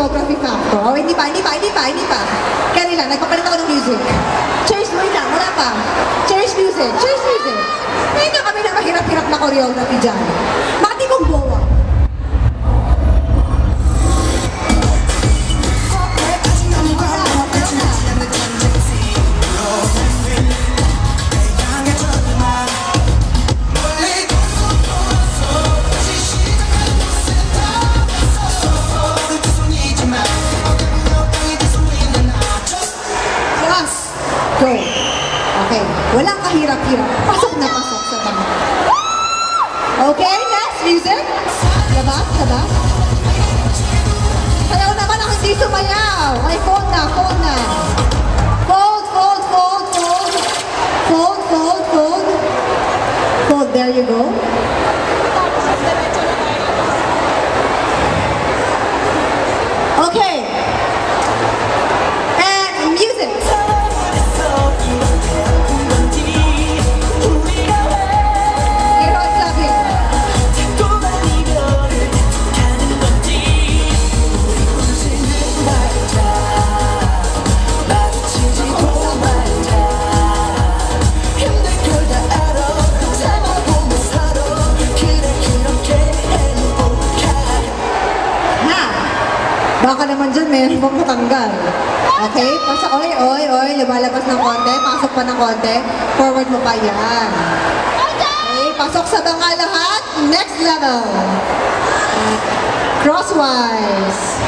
geography factor. Oh, hindi pa. Kaya lang, nagpapalit ako ng music. Cheers mo lang, wala pa. Cheers music. Hindi na kami na mahirap-hirap na choreography dyan. Mati kong bowa. Go. Okay. Walang kahirap-hirap. Pasok na pasok sa bangka. Okay, next music. Labas. Sayaw naman ang hindi sumayaw. Ay, fold na. Fold. There you go. Okay. And music. Baka naman dyan, meron pang matanggal. Okay? Pasok, oy, lumalabas ng konti, pasok pa ng konti, forward mo pa yan. Okay? Pasok sa banga lahat, next level. Crosswise.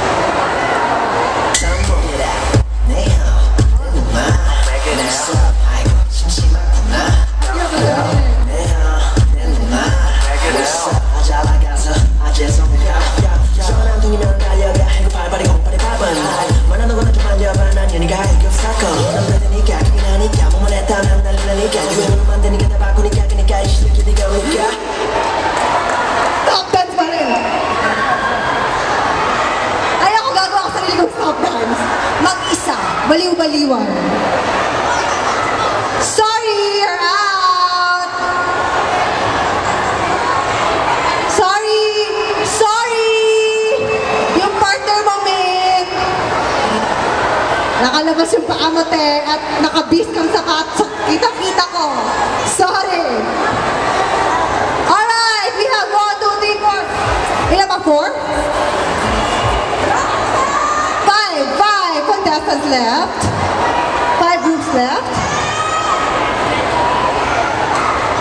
Stop dance pa rin. Ay, ako gagawa ko sarili kong stop dance. Mag-isa. Baliw-baliwan. Sorry, you're out. Sorry. Yung partner mo, Mick. Nakalabas yung paa mo, te, at nakabis kang sa kita-kita ko. Sorry. Alright, we have 1, 2, 3, 4. Ilan ba? 4? 5 contestants left.